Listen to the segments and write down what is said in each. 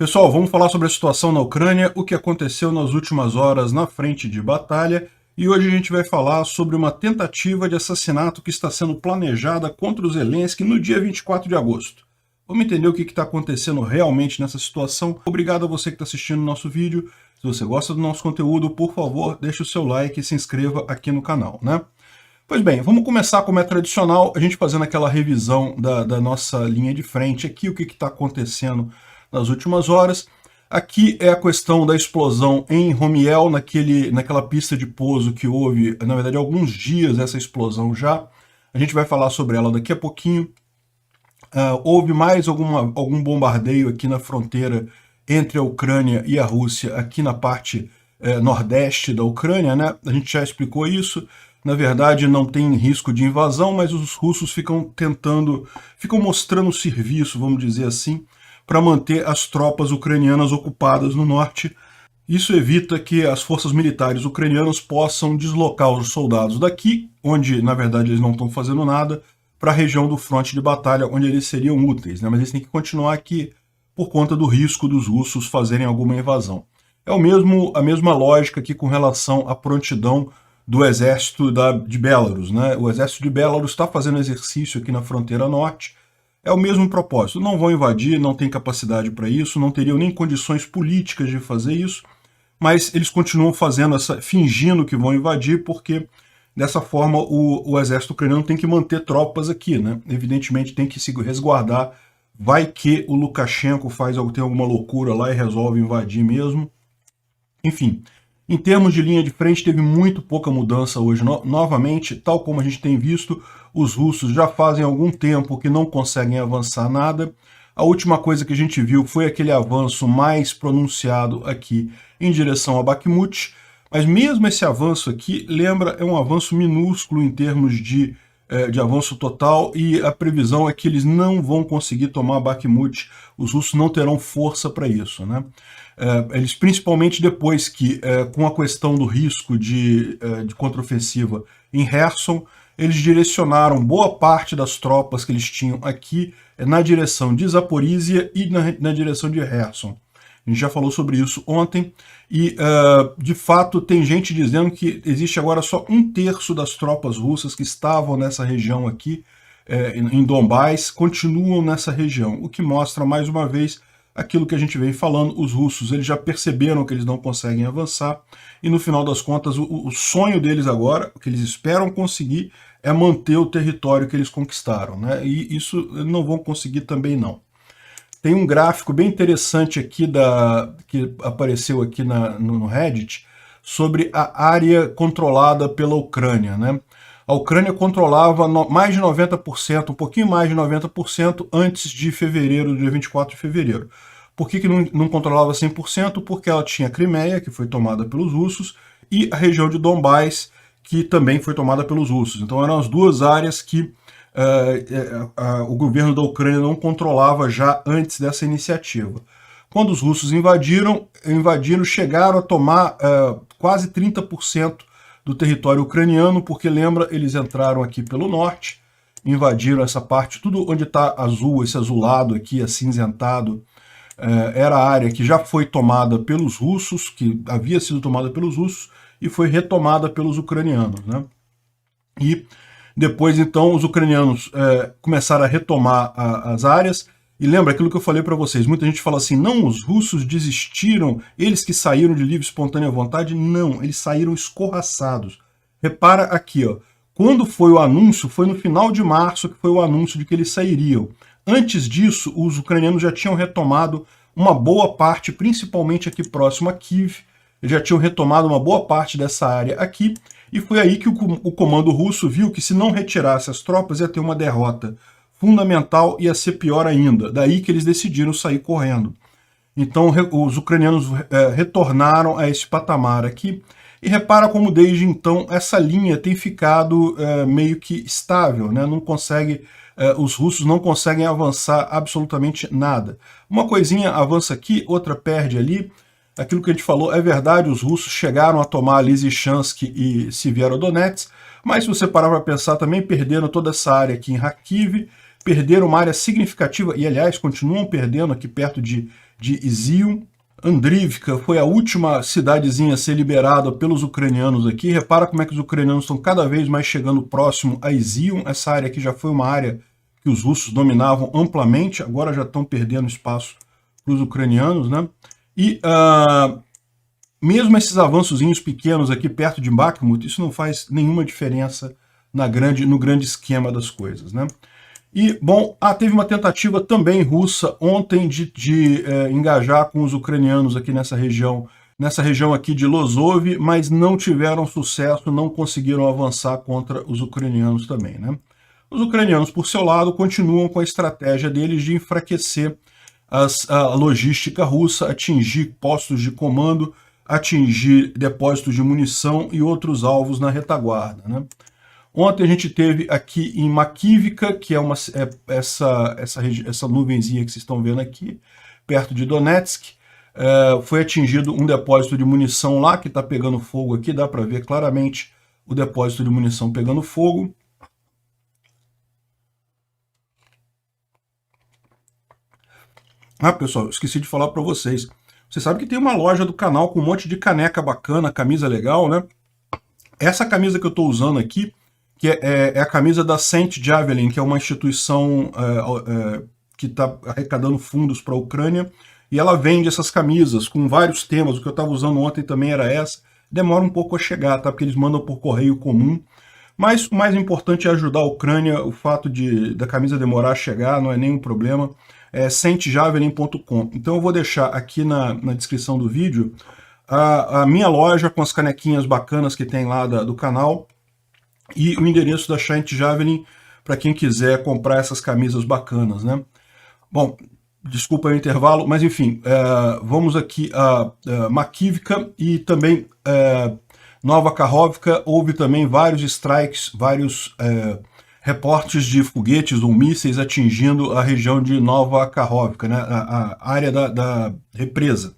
Pessoal, vamos falar sobre a situação na Ucrânia, o que aconteceu nas últimas horas na frente de batalha, e hoje a gente vai falar sobre uma tentativa de assassinato que está sendo planejada contra o Zelensky no dia 24 de agosto. Vamos entender o que está acontecendo realmente nessa situação. Obrigado a você que está assistindo o nosso vídeo. Se você gosta do nosso conteúdo, por favor, deixe o seu like e se inscreva aqui no canal, né? Pois bem, vamos começar como é tradicional, a gente fazendo aquela revisão da nossa linha de frente aqui, o que está acontecendo nas últimas horas. Aqui é a questão da explosão em Romiel, naquela pista de pouso que houve, na verdade, há alguns dias essa explosão já. A gente vai falar sobre ela daqui a pouquinho. Houve mais algum bombardeio aqui na fronteira entre a Ucrânia e a Rússia, aqui na parte nordeste da Ucrânia, né? A gente já explicou isso. Na verdade, não tem risco de invasão, mas os russos ficam mostrando serviço, vamos dizer assim, para manter as tropas ucranianas ocupadas no norte. Isso evita que as forças militares ucranianas possam deslocar os soldados daqui, onde na verdade eles não estão fazendo nada, para a região do fronte de batalha, onde eles seriam úteis, né? Mas eles têm que continuar aqui por conta do risco dos russos fazerem alguma invasão. É a mesma lógica aqui com relação à prontidão do exército de Belarus, né? O exército de Belarus está fazendo exercício aqui na fronteira norte. É o mesmo propósito, não vão invadir, não tem capacidade para isso, não teriam nem condições políticas de fazer isso, mas eles continuam fazendo fingindo que vão invadir, porque dessa forma o exército ucraniano tem que manter tropas aqui, né? Evidentemente tem que se resguardar, vai que o Lukashenko tem alguma loucura lá e resolve invadir mesmo. Enfim, em termos de linha de frente, teve muito pouca mudança hoje. Novamente, tal como a gente tem visto, os russos já fazem algum tempo que não conseguem avançar nada. A última coisa que a gente viu foi aquele avanço mais pronunciado aqui em direção a Bakhmut, mas mesmo esse avanço aqui, é um avanço minúsculo em termos de avanço total, e a previsão é que eles não vão conseguir tomar Bakhmut, os russos não terão força para isso, né? Eles, principalmente depois que, com a questão do risco de contraofensiva em Kherson, eles direcionaram boa parte das tropas que eles tinham aqui na direção de Zaporizhia e na direção de Kherson. A gente já falou sobre isso ontem, e de fato tem gente dizendo que existe agora só 1/3 das tropas russas que estavam nessa região aqui, em Donbás, continuam nessa região, o que mostra mais uma vez aquilo que a gente vem falando. Os russos eles já perceberam que eles não conseguem avançar, e no final das contas o sonho deles agora, o que eles esperam conseguir, é manter o território que eles conquistaram, né? E isso não vão conseguir também não. Tem um gráfico bem interessante aqui que apareceu aqui no Reddit sobre a área controlada pela Ucrânia, né? A Ucrânia controlava mais de 90%, um pouquinho mais de 90% antes de fevereiro, dia 24 de fevereiro. Por que não controlava 100%? Porque ela tinha a Crimeia, que foi tomada pelos russos, e a região de Donbás, que também foi tomada pelos russos. Então eram as duas áreas que o governo da Ucrânia não controlava já antes dessa iniciativa. Quando os russos invadiram, chegaram a tomar quase 30% do território ucraniano, porque lembra, eles entraram aqui pelo norte, invadiram essa parte, tudo onde está azul, esse azulado aqui, acinzentado, era a área que já foi tomada pelos russos, que havia sido tomada pelos russos, e foi retomada pelos ucranianos, né? E depois, então, os ucranianos começaram a retomar as áreas. E lembra aquilo que eu falei para vocês, muita gente fala assim, não, os russos desistiram, eles que saíram de livre e espontânea vontade. Não, eles saíram escorraçados. Repara aqui, ó, quando foi o anúncio, foi no final de março que foi o anúncio de que eles sairiam. Antes disso, os ucranianos já tinham retomado uma boa parte, principalmente aqui próximo a Kiev, eles já tinham retomado uma boa parte dessa área aqui, e foi aí que o comando russo viu que se não retirasse as tropas ia ter uma derrota fundamental, ia ser pior ainda. Daí que eles decidiram sair correndo. Então os ucranianos retornaram a esse patamar aqui, e repara como desde então essa linha tem ficado meio que estável, né? Os russos não conseguem avançar absolutamente nada. Uma coisinha avança aqui, outra perde ali. Aquilo que a gente falou é verdade, os russos chegaram a tomar Lysychansk e Severodonetsk, mas se você parar para pensar, também perderam toda essa área aqui em Kharkiv, perderam uma área significativa, e aliás continuam perdendo aqui perto de de Izium. Andrivka foi a última cidadezinha a ser liberada pelos ucranianos aqui. Repara como é que os ucranianos estão cada vez mais chegando próximo a Izium. Essa área aqui já foi uma área que os russos dominavam amplamente, agora já estão perdendo espaço para os ucranianos, né? E mesmo esses avançozinhos pequenos aqui perto de Bakhmut, isso não faz nenhuma diferença no grande esquema das coisas, né? E, bom, teve uma tentativa também russa ontem de engajar com os ucranianos aqui nessa região aqui de Lozov, mas não tiveram sucesso, não conseguiram avançar contra os ucranianos também, né? Os ucranianos, por seu lado, continuam com a estratégia deles de enfraquecer a logística russa, atingir postos de comando, atingir depósitos de munição e outros alvos na retaguarda, né? Ontem a gente teve aqui em Makivka, que é essa nuvenzinha que vocês estão vendo aqui, perto de Donetsk, foi atingido um depósito de munição lá, que está pegando fogo aqui, dá para ver claramente o depósito de munição pegando fogo. Pessoal, esqueci de falar para vocês. Você sabe que tem uma loja do canal com um monte de caneca bacana, camisa legal, né? Essa camisa que eu estou usando aqui, que é a camisa da Saint Javelin, que é uma instituição que está arrecadando fundos para a Ucrânia, e ela vende essas camisas com vários temas. O que eu estava usando ontem também era essa. Demora um pouco a chegar, tá? Porque eles mandam por correio comum. Mas o mais importante é ajudar a Ucrânia. O fato da camisa demorar a chegar não é nenhum problema. É saintjavelin.com. Então eu vou deixar aqui na descrição do vídeo a minha loja com as canequinhas bacanas que tem lá do canal, e o endereço da Saint Javelin para quem quiser comprar essas camisas bacanas, né? Bom, desculpa o intervalo, mas enfim, vamos aqui a Makivka e também Nova Kakhovka. Houve também vários strikes, vários reportes de foguetes ou mísseis atingindo a região de Nova Kakhovka, né? A área da represa.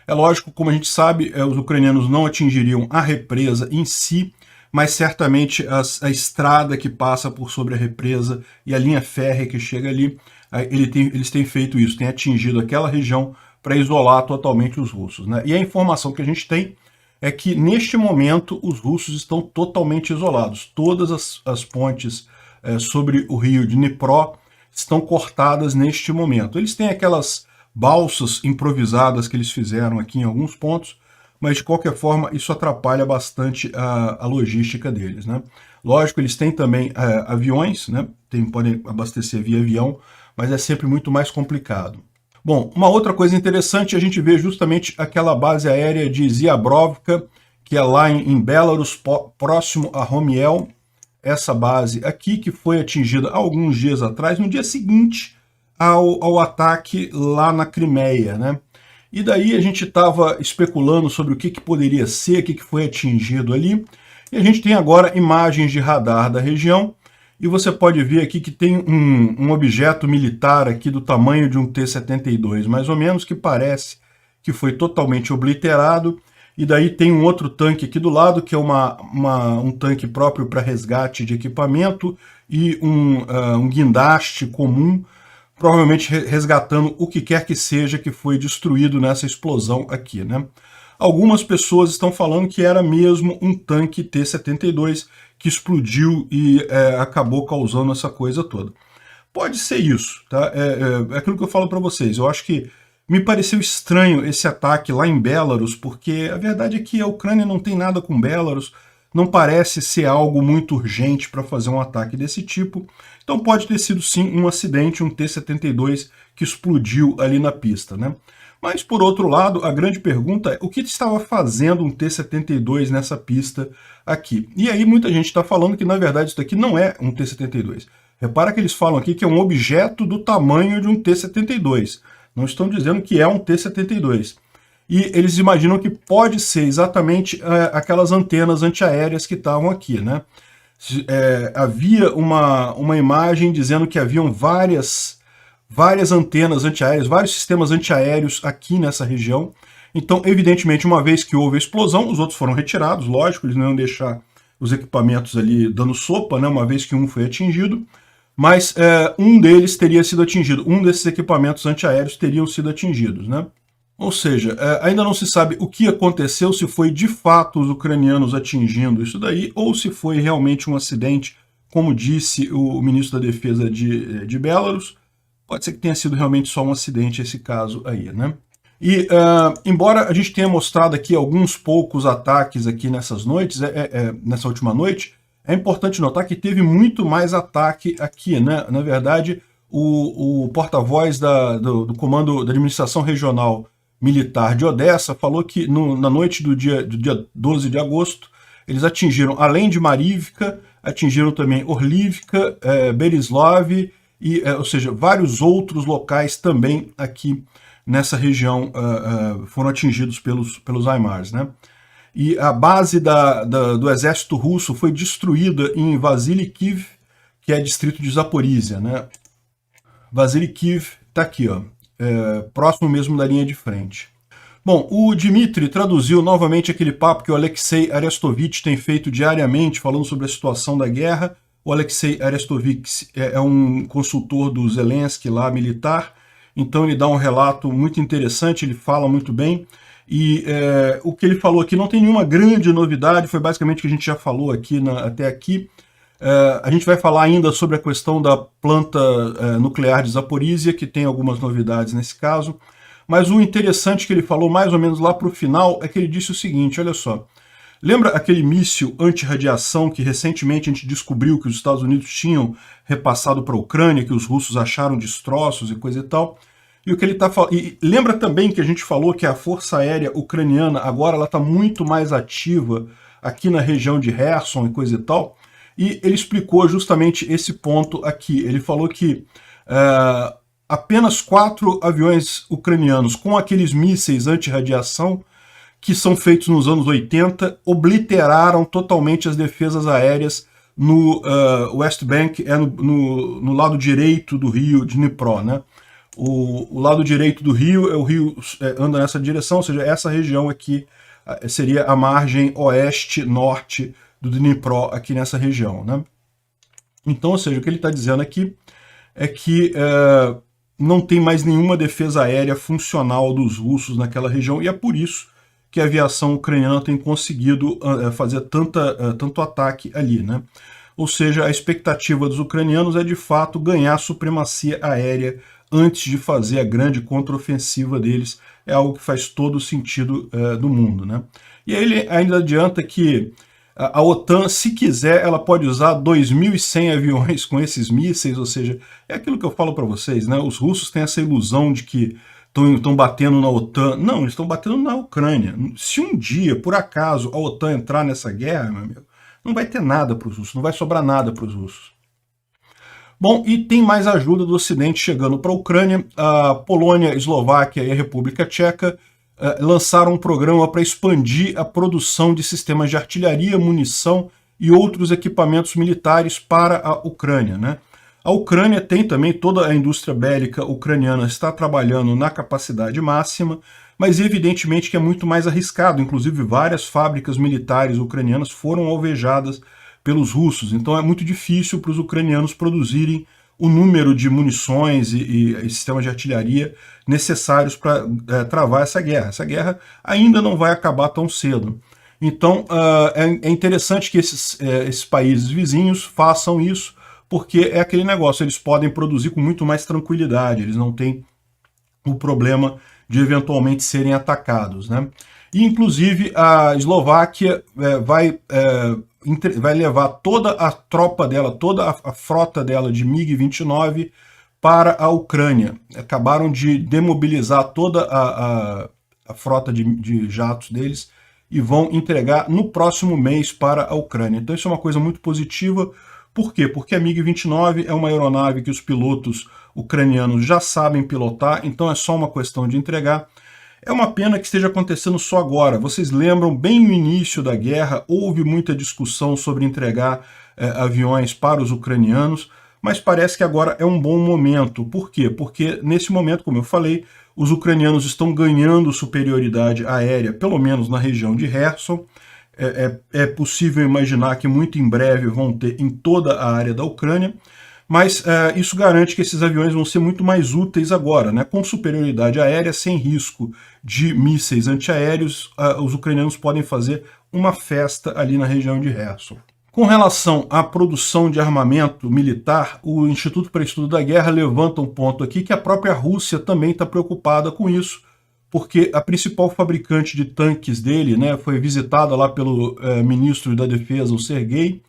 É lógico, como a gente sabe, os ucranianos não atingiriam a represa em si, mas certamente a estrada que passa por sobre a represa e a linha férrea que chega ali, eles têm feito isso, têm atingido aquela região para isolar totalmente os russos, né? E a informação que a gente tem é que, neste momento, os russos estão totalmente isolados. Todas as pontes sobre o rio de Dnipro estão cortadas neste momento. Eles têm aquelas balsas improvisadas que eles fizeram aqui em alguns pontos, mas de qualquer forma isso atrapalha bastante a logística deles, né? Lógico, eles têm também aviões, né? Podem abastecer via avião, mas é sempre muito mais complicado. Bom, uma outra coisa interessante, a gente vê justamente aquela base aérea de Ziabrovka, que é lá em Belarus, próximo a Romiel, essa base aqui, que foi atingida há alguns dias atrás, no dia seguinte ao ataque lá na Crimeia, né? E daí a gente estava especulando sobre o que poderia ser, o que foi atingido ali. E a gente tem agora imagens de radar da região. E você pode ver aqui que tem um objeto militar aqui do tamanho de um T-72, mais ou menos, que parece que foi totalmente obliterado. E daí tem um outro tanque aqui do lado, que é um tanque próprio para resgate de equipamento, e um guindaste comum, provavelmente resgatando o que quer que seja que foi destruído nessa explosão aqui, né? Algumas pessoas estão falando que era mesmo um tanque T-72 que explodiu e acabou causando essa coisa toda. Pode ser isso, tá? É aquilo que eu falo para vocês. Eu acho que me pareceu estranho esse ataque lá em Belarus, porque a verdade é que a Ucrânia não tem nada com Belarus, não parece ser algo muito urgente para fazer um ataque desse tipo. Então pode ter sido sim um acidente, um T-72 que explodiu ali na pista, né? Mas por outro lado, a grande pergunta é o que estava fazendo um T-72 nessa pista aqui? E aí muita gente está falando que na verdade isso daqui não é um T-72. Repara que eles falam aqui que é um objeto do tamanho de um T-72. Não estão dizendo que é um T-72. E eles imaginam que pode ser exatamente aquelas antenas antiaéreas que estavam aqui, né? Havia uma imagem dizendo que haviam várias antenas antiaéreas, vários sistemas antiaéreos aqui nessa região. Então, evidentemente, uma vez que houve a explosão, os outros foram retirados, lógico, eles não iam deixar os equipamentos ali dando sopa, né, uma vez que um foi atingido. mas um deles teria sido atingido, um desses equipamentos antiaéreos teriam sido atingidos, né? Ou seja, ainda não se sabe o que aconteceu, se foi de fato os ucranianos atingindo isso daí, ou se foi realmente um acidente, como disse o ministro da Defesa de Belarus. Pode ser que tenha sido realmente só um acidente esse caso aí, né? E, embora a gente tenha mostrado aqui alguns poucos ataques aqui nessas noites, nessa última noite, é importante notar que teve muito mais ataque aqui, né? Na verdade, o porta-voz do comando da administração regional militar de Odessa falou que na noite do dia 12 de agosto, eles atingiram, além de Marivka, atingiram também Orlivka, Berislav, ou seja, vários outros locais também aqui nessa região foram atingidos pelos HIMARS, né? E a base do exército russo foi destruída em Vasilikiv, que é distrito de Zaporizhia, né? Vasilikiv está aqui, ó, próximo mesmo da linha de frente. Bom, o Dmitry traduziu novamente aquele papo que o Alexei Arestovich tem feito diariamente, falando sobre a situação da guerra. O Alexei Arestovich é um consultor do Zelensky lá, militar, então ele dá um relato muito interessante, ele fala muito bem, e o que ele falou aqui não tem nenhuma grande novidade, foi basicamente o que a gente já falou aqui até aqui. A gente vai falar ainda sobre a questão da planta nuclear de Zaporizhia, que tem algumas novidades nesse caso, mas o interessante que ele falou mais ou menos lá para o final é que ele disse o seguinte, olha só, lembra aquele míssil anti-radiação que recentemente a gente descobriu que os Estados Unidos tinham repassado para a Ucrânia, que os russos acharam destroços e coisa e tal? E o que ele está falando. E lembra também que a gente falou que a Força Aérea Ucraniana agora ela está muito mais ativa aqui na região de Kherson e coisa e tal? E ele explicou justamente esse ponto aqui. Ele falou que apenas 4 aviões ucranianos com aqueles mísseis anti-radiação que são feitos nos anos 80, obliteraram totalmente as defesas aéreas no West Bank, no lado direito do rio Dnipro, né? O lado direito do rio, o rio anda nessa direção, ou seja, essa região aqui seria a margem oeste-norte do Dnipro, aqui nessa região, né? Então, ou seja, o que ele está dizendo aqui é que não tem mais nenhuma defesa aérea funcional dos russos naquela região, e é por isso que a aviação ucraniana tem conseguido fazer tanto ataque ali, né? Ou seja, a expectativa dos ucranianos é de fato ganhar supremacia aérea antes de fazer a grande contraofensiva deles. É algo que faz todo o sentido do mundo, né? E aí ele ainda adianta que a OTAN, se quiser, ela pode usar 2.100 aviões com esses mísseis, ou seja, é aquilo que eu falo para vocês, né? Os russos têm essa ilusão de que estão batendo na OTAN. Não, eles estão batendo na Ucrânia. Se um dia, por acaso, a OTAN entrar nessa guerra, meu amigo, não vai ter nada para os russos, não vai sobrar nada para os russos. Bom, e tem mais ajuda do Ocidente chegando para a Ucrânia. A Polônia, a Eslováquia e a República Tcheca lançaram um programa para expandir a produção de sistemas de artilharia, munição e outros equipamentos militares para a Ucrânia, né? A Ucrânia tem também, toda a indústria bélica ucraniana está trabalhando na capacidade máxima, mas evidentemente que é muito mais arriscado, inclusive várias fábricas militares ucranianas foram alvejadas pelos russos, então é muito difícil para os ucranianos produzirem o número de munições e sistemas de artilharia necessários para travar essa guerra. Essa guerra ainda não vai acabar tão cedo. Então é interessante que esses países vizinhos façam isso, porque é aquele negócio, eles podem produzir com muito mais tranquilidade, eles não têm o problema de eventualmente serem atacados, né? E, inclusive, a Eslováquia vai levar toda a tropa dela, toda a frota dela de MiG-29 para a Ucrânia. Acabaram de demobilizar toda a frota de jatos deles e vão entregar no próximo mês para a Ucrânia. Então isso é uma coisa muito positiva. Por quê? Porque a MiG-29 é uma aeronave que os pilotos ucranianos já sabem pilotar, então é só uma questão de entregar. É uma pena que esteja acontecendo só agora. Vocês lembram, bem no início da guerra, houve muita discussão sobre entregar aviões para os ucranianos, mas parece que agora é um bom momento. Por quê? Porque nesse momento, como eu falei, os ucranianos estão ganhando superioridade aérea, pelo menos na região de Kherson. É possível imaginar que muito em breve vão ter em toda a área da Ucrânia, mas isso garante que esses aviões vão ser muito mais úteis agora, né? Com superioridade aérea, sem risco de mísseis antiaéreos, os ucranianos podem fazer uma festa ali na região de Kherson. Com relação à produção de armamento militar, o Instituto para Estudo da Guerra levanta um ponto aqui que a própria Rússia também está preocupada com isso, porque a principal fabricante de tanques dele, né, foi visitada lá pelo ministro da Defesa, o Sergei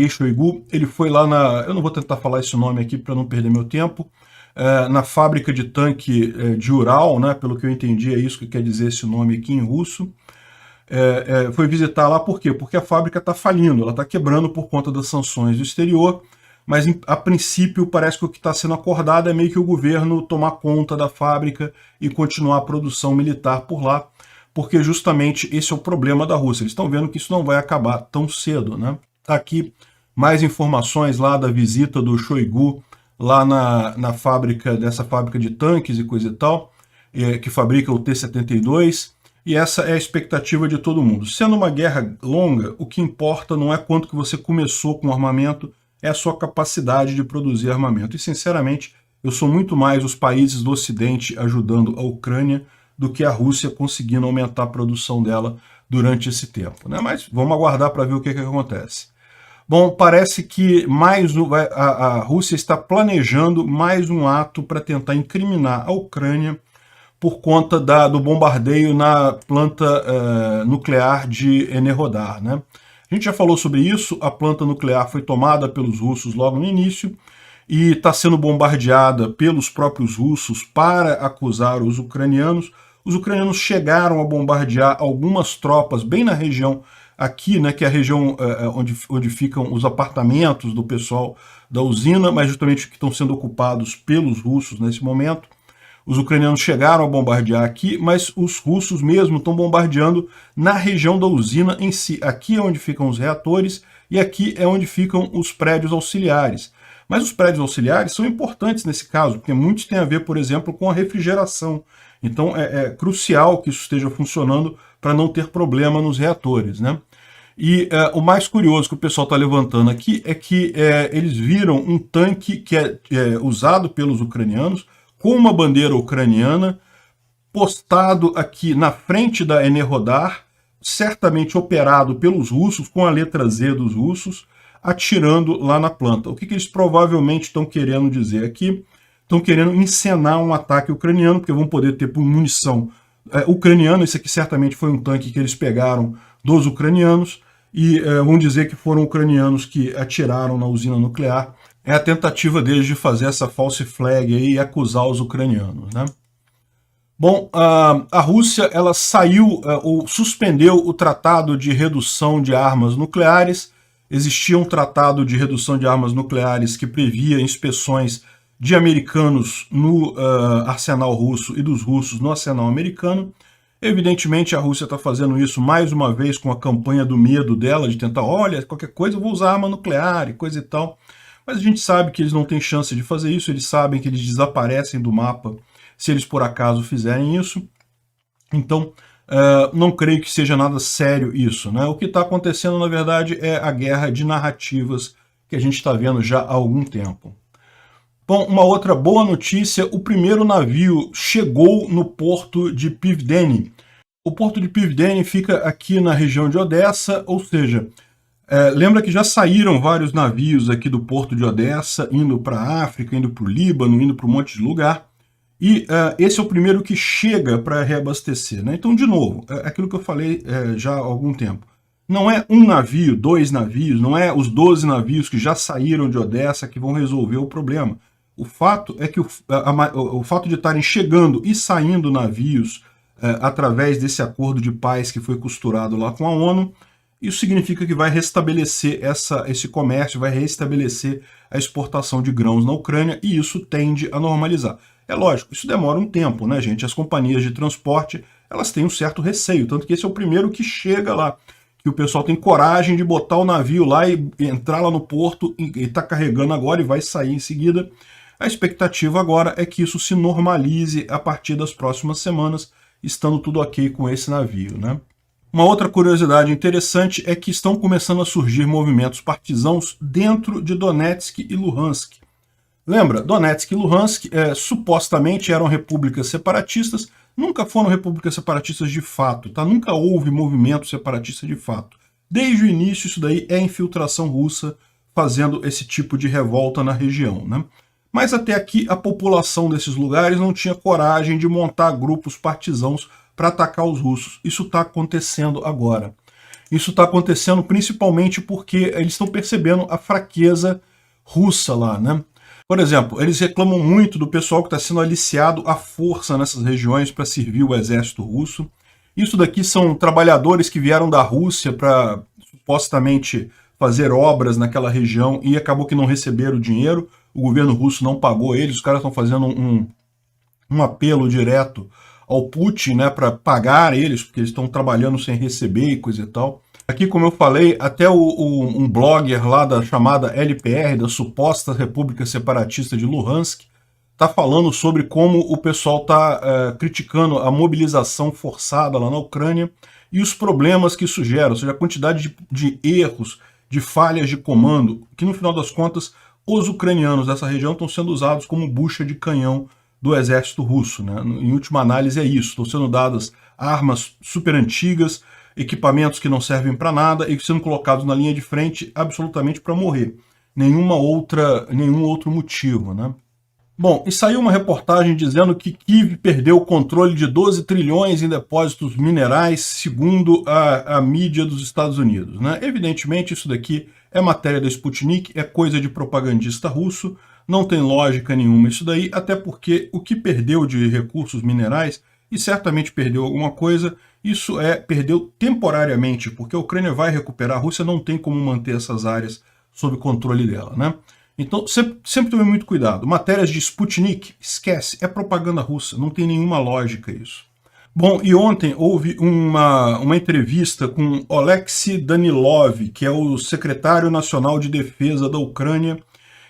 Shoigu. Ele foi lá eu não vou tentar falar esse nome aqui para não perder meu tempo, na fábrica de tanque de Ural, né, pelo que eu entendi é isso que quer dizer esse nome aqui em russo. Foi visitar lá por quê? Porque a fábrica está falindo, ela está quebrando por conta das sanções do exterior, mas a princípio parece que o que está sendo acordado é meio que o governo tomar conta da fábrica e continuar a produção militar por lá, porque justamente esse é o problema da Rússia. Eles estão vendo que isso não vai acabar tão cedo, né? Aqui mais informações lá da visita do Shoigu lá na fábrica, dessa fábrica de tanques e coisa e tal, que fabrica o T-72, e essa é a expectativa de todo mundo. Sendo uma guerra longa, o que importa não é quanto que você começou com o armamento, é a sua capacidade de produzir armamento. E, sinceramente, eu sou muito mais os países do Ocidente ajudando a Ucrânia do que a Rússia conseguindo aumentar a produção dela durante esse tempo, né? Mas vamos aguardar para ver o que acontece. Bom, parece que a Rússia está planejando mais um ato para tentar incriminar a Ucrânia por conta do bombardeio na planta nuclear de Enerhodar, né? A gente já falou sobre isso, a planta nuclear foi tomada pelos russos logo no início e está sendo bombardeada pelos próprios russos para acusar os ucranianos. Os ucranianos chegaram a bombardear algumas tropas bem na região aqui, né, que é a região onde ficam os apartamentos do pessoal da usina, mas justamente que estão sendo ocupados pelos russos nesse momento. Os ucranianos chegaram a bombardear aqui, mas os russos mesmo estão bombardeando na região da usina em si. Aqui é onde ficam os reatores e aqui é onde ficam os prédios auxiliares. Mas os prédios auxiliares são importantes nesse caso, porque muitos têm a ver, por exemplo, com a refrigeração. Então é crucial que isso esteja funcionando para não ter problema nos reatores, né? E o mais curioso que o pessoal está levantando aqui é que eles viram um tanque que é usado pelos ucranianos, com uma bandeira ucraniana, postado aqui na frente da Enerhodar, certamente operado pelos russos, com a letra Z dos russos, atirando lá na planta. O que eles provavelmente estão querendo dizer aqui? Estão querendo encenar um ataque ucraniano, porque vão poder ter munição ucraniana. Esse aqui certamente foi um tanque que eles pegaram dos ucranianos, e vão dizer que foram ucranianos que atiraram na usina nuclear. É a tentativa deles de fazer essa false flag aí e acusar os ucranianos, né? Bom, a Rússia ela saiu ou suspendeu o Tratado de Redução de Armas Nucleares. Existia um tratado de redução de armas nucleares que previa inspeções de americanos no arsenal russo e dos russos no arsenal americano. Evidentemente, a Rússia está fazendo isso mais uma vez com a campanha do medo dela, de tentar, olha, qualquer coisa eu vou usar arma nuclear e coisa e tal. Mas a gente sabe que eles não têm chance de fazer isso, eles sabem que eles desaparecem do mapa se eles por acaso fizerem isso. Então, não creio que seja nada sério isso, né? O que está acontecendo, na verdade, é a guerra de narrativas que a gente está vendo já há algum tempo. Bom, uma outra boa notícia, o primeiro navio chegou no porto de Pivdeni. O porto de Pivdeni fica aqui na região de Odessa, ou seja, lembra que já saíram vários navios aqui do porto de Odessa, indo para a África, indo para o Líbano, indo para um monte de lugar, e esse é o primeiro que chega para reabastecer, né? Então, de novo, aquilo que eu falei já há algum tempo. Não é um navio, 2 navios, não é os 12 navios que já saíram de Odessa que vão resolver o problema. O fato é que o fato de estarem chegando e saindo navios através desse acordo de paz que foi costurado lá com a ONU, isso significa que vai restabelecer esse comércio, vai restabelecer a exportação de grãos na Ucrânia, e isso tende a normalizar. É lógico, isso demora um tempo, né, gente? As companhias de transporte, elas têm um certo receio, tanto que esse é o primeiro que chega lá, que o pessoal tem coragem de botar o navio lá e entrar lá no porto, e está carregando agora e vai sair em seguida. A expectativa agora é que isso se normalize a partir das próximas semanas, estando tudo ok com esse navio, né? Uma outra curiosidade interessante é que estão começando a surgir movimentos partisãos dentro de Donetsk e Luhansk. Lembra, Donetsk e Luhansk supostamente eram repúblicas separatistas, nunca foram repúblicas separatistas de fato, tá? Nunca houve movimento separatista de fato. Desde o início, isso daí é infiltração russa fazendo esse tipo de revolta na região, né? Mas até aqui a população desses lugares não tinha coragem de montar grupos partisãos para atacar os russos. Isso está acontecendo agora. Isso está acontecendo principalmente porque eles estão percebendo a fraqueza russa lá, né? Por exemplo, eles reclamam muito do pessoal que está sendo aliciado à força nessas regiões para servir o exército russo. Isso daqui são trabalhadores que vieram da Rússia para supostamente fazer obras naquela região e acabou que não receberam o dinheiro. O governo russo não pagou eles, os caras estão fazendo um apelo direto ao Putin, né, para pagar eles, porque eles estão trabalhando sem receber e coisa e tal. Aqui, como eu falei, até um blogger lá da chamada LPR, da suposta República Separatista de Luhansk, está falando sobre como o pessoal está criticando a mobilização forçada lá na Ucrânia e os problemas que isso gera, ou seja, a quantidade de erros, de falhas de comando, que no final das contas os ucranianos dessa região estão sendo usados como bucha de canhão do exército russo, né? Em última análise é isso, estão sendo dadas armas super antigas, equipamentos que não servem para nada e sendo colocados na linha de frente absolutamente para morrer. Nenhum outro motivo, né? Bom, e saiu uma reportagem dizendo que Kiev perdeu o controle de 12 trilhões em depósitos minerais, segundo a mídia dos Estados Unidos, né? Evidentemente, isso daqui é matéria da Sputnik, é coisa de propagandista russo, não tem lógica nenhuma isso daí, até porque o que perdeu de recursos minerais, e certamente perdeu alguma coisa, isso perdeu temporariamente, porque a Ucrânia vai recuperar, a Rússia não tem como manter essas áreas sob controle dela, né? Então, sempre tome muito cuidado. Matérias de Sputnik, esquece, é propaganda russa, não tem nenhuma lógica isso. Bom, e ontem houve uma entrevista com Oleksiy Danilov, que é o secretário nacional de defesa da Ucrânia,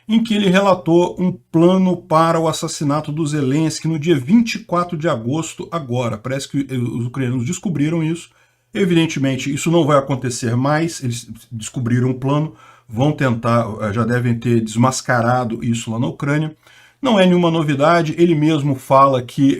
em que ele relatou um plano para o assassinato do Zelensky no dia 24 de agosto agora. Parece que os ucranianos descobriram isso. Evidentemente, isso não vai acontecer mais, eles descobriram um plano, vão tentar, já devem ter desmascarado isso lá na Ucrânia. Não é nenhuma novidade, ele mesmo fala que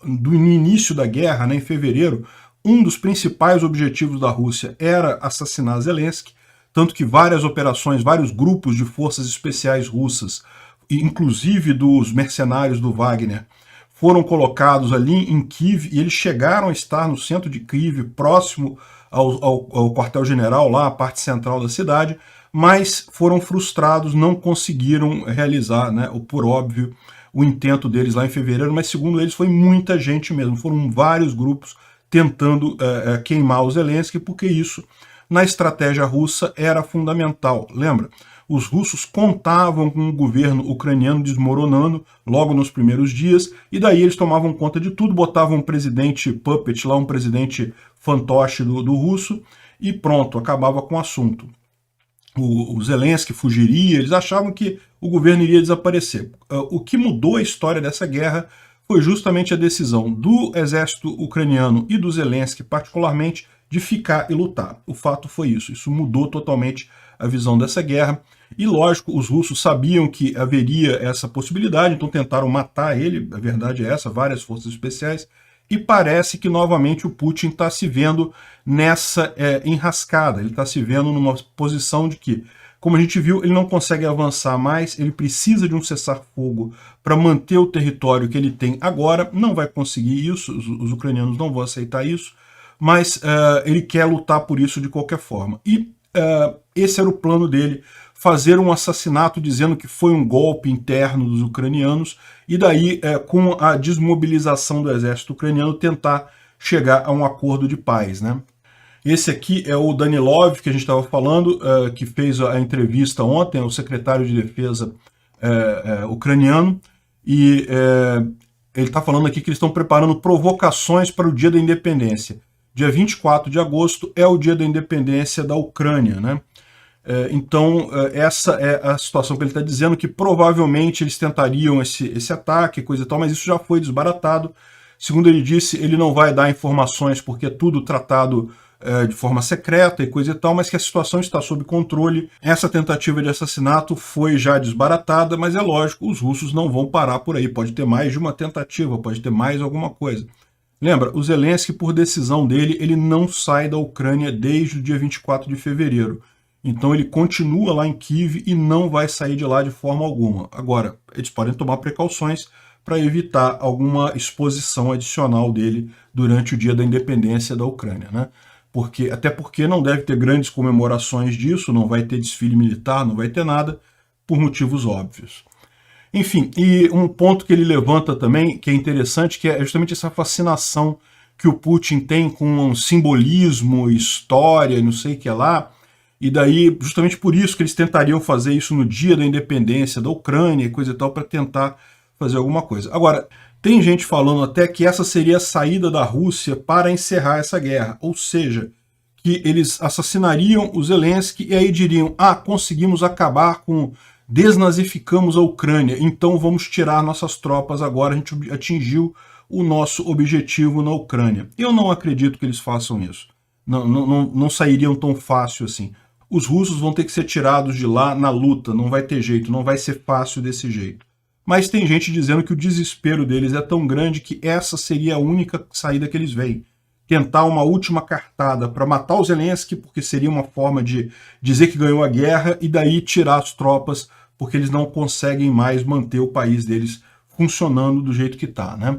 no início da guerra, né, em fevereiro, um dos principais objetivos da Rússia era assassinar Zelensky, tanto que várias operações, vários grupos de forças especiais russas, inclusive dos mercenários do Wagner, foram colocados ali em Kiev e eles chegaram a estar no centro de Kiev, próximo ao quartel-general, lá a parte central da cidade, mas foram frustrados, não conseguiram realizar, né, por óbvio, o intento deles lá em fevereiro, mas segundo eles foi muita gente mesmo, foram vários grupos tentando queimar o Zelensky, porque isso na estratégia russa era fundamental. Lembra? Os russos contavam com o governo ucraniano desmoronando logo nos primeiros dias, e daí eles tomavam conta de tudo, botavam um presidente puppet lá, um presidente fantoche do russo, e pronto, acabava com o assunto. O Zelensky fugiria, eles achavam que o governo iria desaparecer. O que mudou a história dessa guerra foi justamente a decisão do exército ucraniano e do Zelensky, particularmente, de ficar e lutar. O fato foi isso. Isso mudou totalmente a visão dessa guerra. E, lógico, os russos sabiam que haveria essa possibilidade, então tentaram matar ele, a verdade é essa, várias forças especiais, e parece que, novamente, o Putin está se vendo nessa enrascada, ele está se vendo numa posição de que, como a gente viu, ele não consegue avançar mais, ele precisa de um cessar-fogo para manter o território que ele tem agora, não vai conseguir isso, os ucranianos não vão aceitar isso, mas ele quer lutar por isso de qualquer forma. E esse era o plano dele, fazer um assassinato dizendo que foi um golpe interno dos ucranianos, e daí, com a desmobilização do exército ucraniano, tentar chegar a um acordo de paz, né? Esse aqui é o Danilov, que a gente estava falando, que fez a entrevista ontem, o secretário de defesa ucraniano, e ele está falando aqui que eles estão preparando provocações para o dia da independência. Dia 24 de agosto é o dia da independência da Ucrânia, né? Então, essa é a situação que ele está dizendo, que provavelmente eles tentariam esse ataque, coisa e tal, mas isso já foi desbaratado. Segundo ele disse, ele não vai dar informações porque é tudo tratado de forma secreta e coisa e tal, mas que a situação está sob controle. Essa tentativa de assassinato foi já desbaratada, mas é lógico, os russos não vão parar por aí. Pode ter mais de uma tentativa, pode ter mais alguma coisa. Lembra, o Zelensky, por decisão dele, ele não sai da Ucrânia desde o dia 24 de fevereiro. Então ele continua lá em Kiev e não vai sair de lá de forma alguma. Agora, eles podem tomar precauções para evitar alguma exposição adicional dele durante o dia da independência da Ucrânia, né? Até porque não deve ter grandes comemorações disso, não vai ter desfile militar, não vai ter nada, por motivos óbvios. Enfim, e um ponto que ele levanta também, que é interessante, que é justamente essa fascinação que o Putin tem com um simbolismo, história, não sei o que lá, e daí, justamente por isso que eles tentariam fazer isso no dia da independência da Ucrânia e coisa e tal, para tentar fazer alguma coisa. Agora, tem gente falando até que essa seria a saída da Rússia para encerrar essa guerra, ou seja, que eles assassinariam o Zelensky e aí diriam, conseguimos acabar com, desnazificamos a Ucrânia, então vamos tirar nossas tropas agora, a gente atingiu o nosso objetivo na Ucrânia. Eu não acredito que eles façam isso, não sairiam tão fácil assim. Os russos vão ter que ser tirados de lá na luta, não vai ter jeito, não vai ser fácil desse jeito. Mas tem gente dizendo que o desespero deles é tão grande que essa seria a única saída que eles veem. Tentar uma última cartada para matar o Zelensky, porque seria uma forma de dizer que ganhou a guerra, e daí tirar as tropas, porque eles não conseguem mais manter o país deles funcionando do jeito que está, né?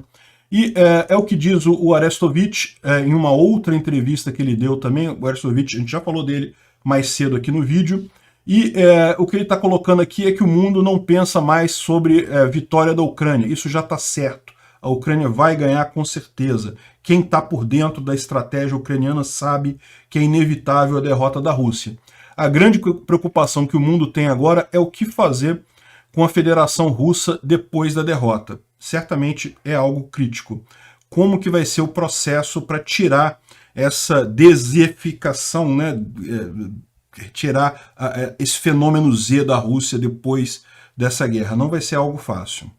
E é o que diz o Arestovich em uma outra entrevista que ele deu também. O Arestovich, a gente já falou dele mais cedo aqui no vídeo. E o que ele está colocando aqui é que o mundo não pensa mais sobre vitória da Ucrânia. Isso já está certo. A Ucrânia vai ganhar com certeza. Quem está por dentro da estratégia ucraniana sabe que é inevitável a derrota da Rússia. A grande preocupação que o mundo tem agora é o que fazer com a Federação Russa depois da derrota. Certamente é algo crítico. Como que vai ser o processo para tirar essa dezificação, né? Tirar esse fenômeno Z da Rússia depois dessa guerra. Não vai ser algo fácil.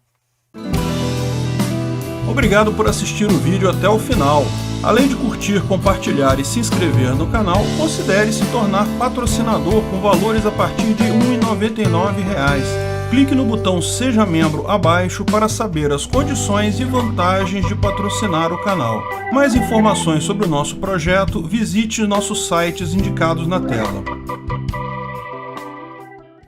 Obrigado por assistir o vídeo até o final. Além de curtir, compartilhar e se inscrever no canal, considere se tornar patrocinador com valores a partir de R$ 1,99. Clique no botão Seja Membro abaixo para saber as condições e vantagens de patrocinar o canal. Mais informações sobre o nosso projeto, visite nossos sites indicados na tela.